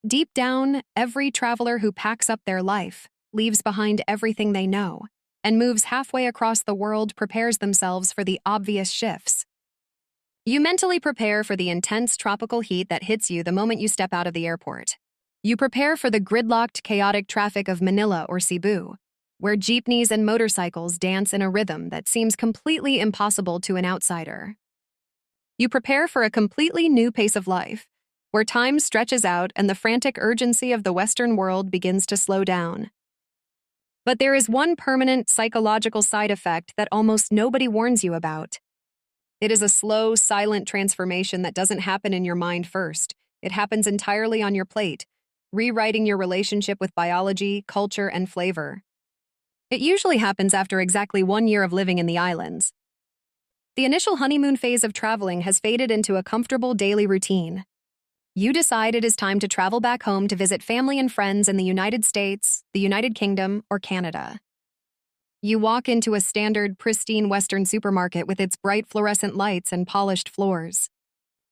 Deep down, every traveler who packs up their life leaves behind everything they know and moves halfway across the world prepares themselves for the obvious shifts. You mentally prepare for the intense tropical heat that hits you the moment you step out of the airport. You prepare for the gridlocked, chaotic traffic of Manila or Cebu, where jeepneys and motorcycles dance in a rhythm that seems completely impossible to an outsider. You prepare for a completely new pace of life, where time stretches out and the frantic urgency of the Western world begins to slow down. But there is one permanent psychological side effect that almost nobody warns you about. It is a slow, silent transformation that doesn't happen in your mind first. It happens entirely on your plate, rewriting your relationship with biology, culture, and flavor. It usually happens after exactly 1 year of living in the islands. The initial honeymoon phase of traveling has faded into a comfortable daily routine. You decide it is time to travel back home to visit family and friends in the United States, the United Kingdom, or Canada. You walk into a standard, pristine Western supermarket with its bright fluorescent lights and polished floors.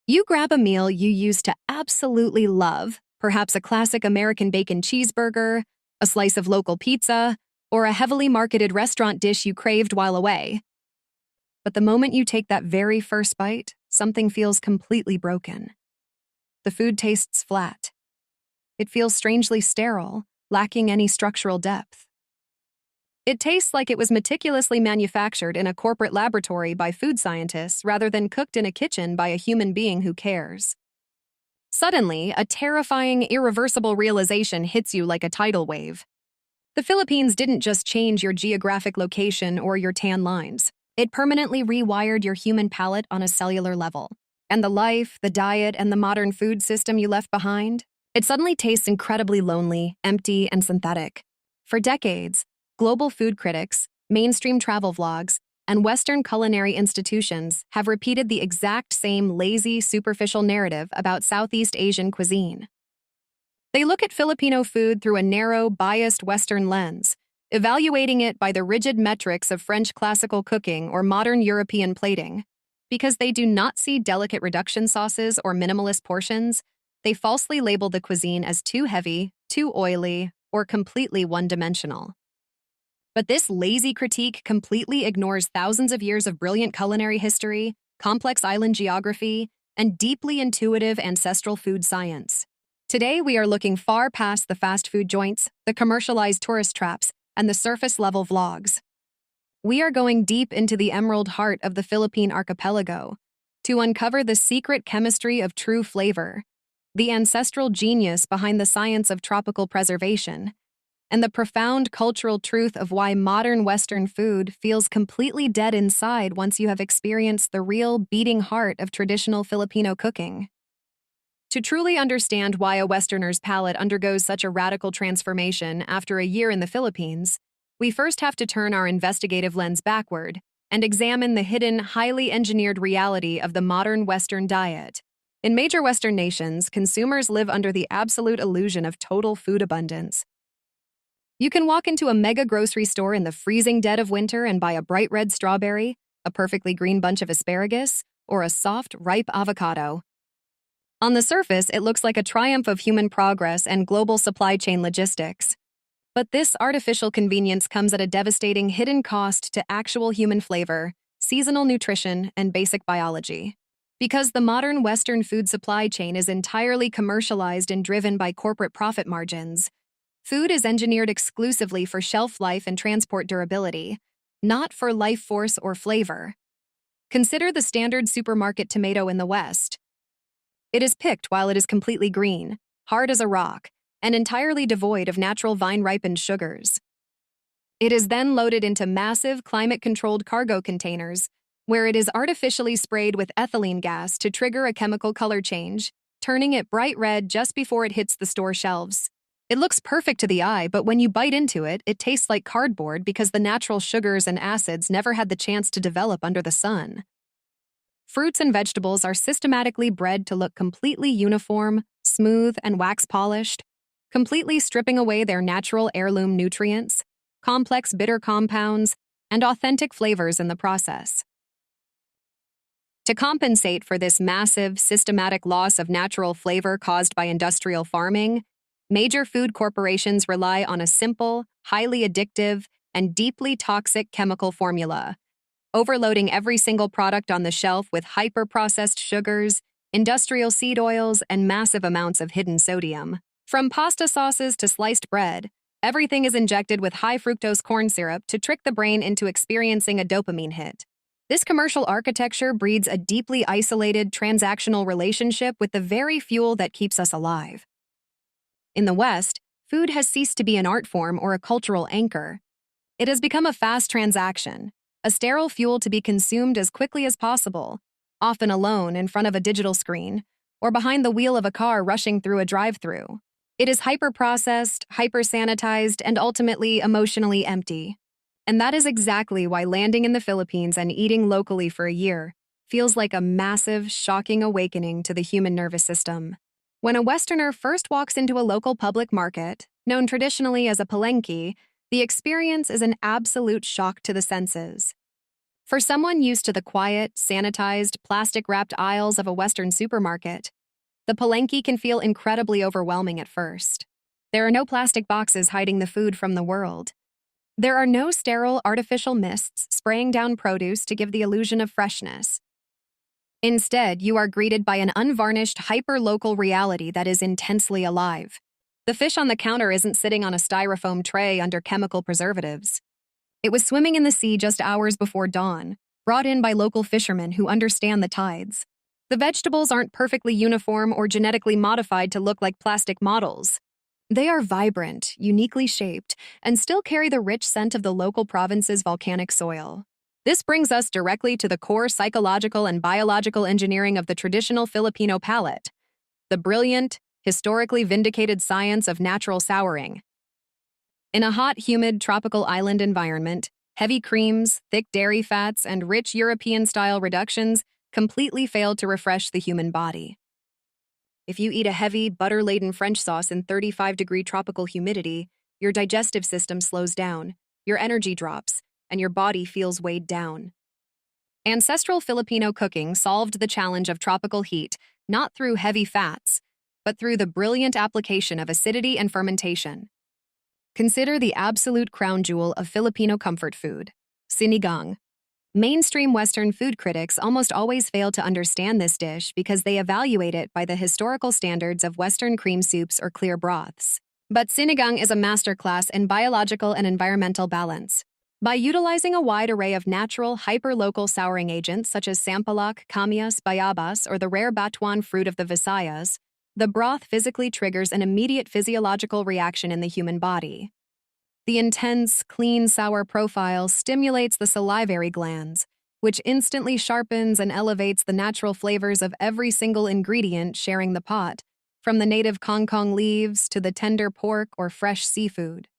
You grab a meal you used to absolutely love, perhaps a classic American bacon cheeseburger, a slice of local pizza, or a heavily marketed restaurant dish you craved while away. But the moment you take that very first bite, something feels completely broken. The food tastes flat. It feels strangely sterile, lacking any structural depth. It tastes like it was meticulously manufactured in a corporate laboratory by food scientists rather than cooked in a kitchen by a human being who cares. Suddenly, a terrifying, irreversible realization hits you like a tidal wave. The Philippines didn't just change your geographic location or your tan lines. It permanently rewired your human palate on a cellular level. And the life, the diet, and the modern food system you left behind? It suddenly tastes incredibly lonely, empty, and synthetic. For decades, global food critics, mainstream travel vlogs, and Western culinary institutions have repeated the exact same lazy, superficial narrative about Southeast Asian cuisine. They look at Filipino food through a narrow, biased Western lens, evaluating it by the rigid metrics of French classical cooking or modern European plating. Because they do not see delicate reduction sauces or minimalist portions, they falsely label the cuisine as too heavy, too oily, or completely one-dimensional. But this lazy critique completely ignores thousands of years of brilliant culinary history, complex island geography, and deeply intuitive ancestral food science. Today, we are looking far past the fast food joints, the commercialized tourist traps, and the surface-level vlogs. We are going deep into the emerald heart of the Philippine archipelago to uncover the secret chemistry of true flavor, the ancestral genius behind the science of tropical preservation, and the profound cultural truth of why modern Western food feels completely dead inside once you have experienced the real beating heart of traditional Filipino cooking. To truly understand why a Westerner's palate undergoes such a radical transformation after a year in the Philippines, we first have to turn our investigative lens backward and examine the hidden, highly engineered reality of the modern Western diet. In major Western nations, consumers live under the absolute illusion of total food abundance. You can walk into a mega grocery store in the freezing dead of winter and buy a bright red strawberry, a perfectly green bunch of asparagus, or a soft, ripe avocado. On the surface, it looks like a triumph of human progress and global supply chain logistics. But this artificial convenience comes at a devastating hidden cost to actual human flavor, seasonal nutrition, and basic biology. Because the modern Western food supply chain is entirely commercialized and driven by corporate profit margins, food is engineered exclusively for shelf life and transport durability, not for life force or flavor. Consider the standard supermarket tomato in the West. It is picked while it is completely green, hard as a rock, and entirely devoid of natural vine-ripened sugars. It is then loaded into massive, climate-controlled cargo containers, where it is artificially sprayed with ethylene gas to trigger a chemical color change, turning it bright red just before it hits the store shelves. It looks perfect to the eye, but when you bite into it, it tastes like cardboard because the natural sugars and acids never had the chance to develop under the sun. Fruits and vegetables are systematically bred to look completely uniform, smooth, and wax-polished, completely stripping away their natural heirloom nutrients, complex bitter compounds, and authentic flavors in the process. To compensate for this massive, systematic loss of natural flavor caused by industrial farming, major food corporations rely on a simple, highly addictive, and deeply toxic chemical formula, overloading every single product on the shelf with hyper-processed sugars, industrial seed oils, and massive amounts of hidden sodium. From pasta sauces to sliced bread, everything is injected with high-fructose corn syrup to trick the brain into experiencing a dopamine hit. This commercial architecture breeds a deeply isolated, transactional relationship with the very fuel that keeps us alive. In the West, food has ceased to be an art form or a cultural anchor. It has become a fast transaction, a sterile fuel to be consumed as quickly as possible, often alone in front of a digital screen, or behind the wheel of a car rushing through a drive-thru. It is hyper-processed, hyper-sanitized, and ultimately emotionally empty. And that is exactly why landing in the Philippines and eating locally for a year feels like a massive, shocking awakening to the human nervous system. When a Westerner first walks into a local public market, known traditionally as a palenque, the experience is an absolute shock to the senses. For someone used to the quiet, sanitized, plastic-wrapped aisles of a Western supermarket, the palenque can feel incredibly overwhelming at first. There are no plastic boxes hiding the food from the world. There are no sterile, artificial mists spraying down produce to give the illusion of freshness. Instead, you are greeted by an unvarnished, hyper-local reality that is intensely alive. The fish on the counter isn't sitting on a styrofoam tray under chemical preservatives. It was swimming in the sea just hours before dawn, brought in by local fishermen who understand the tides. The vegetables aren't perfectly uniform or genetically modified to look like plastic models. They are vibrant, uniquely shaped, and still carry the rich scent of the local province's volcanic soil. This brings us directly to the core psychological and biological engineering of the traditional Filipino palate, the brilliant, historically vindicated science of natural souring. In a hot, humid, tropical island environment, heavy creams, thick dairy fats, and rich European-style reductions completely fail to refresh the human body. If you eat a heavy, butter-laden French sauce in 35-degree tropical humidity, your digestive system slows down, your energy drops, and your body feels weighed down. Ancestral Filipino cooking solved the challenge of tropical heat not through heavy fats, but through the brilliant application of acidity and fermentation. Consider the absolute crown jewel of Filipino comfort food, sinigang. Mainstream Western food critics almost always fail to understand this dish because they evaluate it by the historical standards of Western cream soups or clear broths. But sinigang is a masterclass in biological and environmental balance. By utilizing a wide array of natural, hyper-local souring agents such as sampalok, kamias, bayabas, or the rare batuan fruit of the Visayas, the broth physically triggers an immediate physiological reaction in the human body. The intense, clean, sour profile stimulates the salivary glands, which instantly sharpens and elevates the natural flavors of every single ingredient sharing the pot, from the native kangkong leaves to the tender pork or fresh seafood.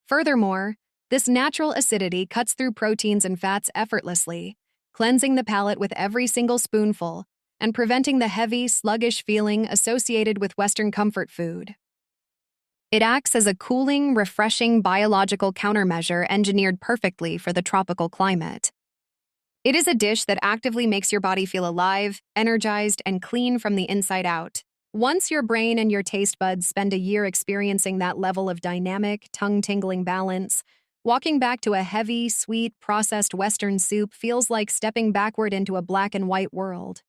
Furthermore, this natural acidity cuts through proteins and fats effortlessly, cleansing the palate with every single spoonful and preventing the heavy, sluggish feeling associated with Western comfort food. It acts as a cooling, refreshing biological countermeasure engineered perfectly for the tropical climate. It is a dish that actively makes your body feel alive, energized, and clean from the inside out. Once your brain and your taste buds spend a year experiencing that level of dynamic, tongue-tingling balance, walking back to a heavy, sweet, processed Western soup feels like stepping backward into a black and white world.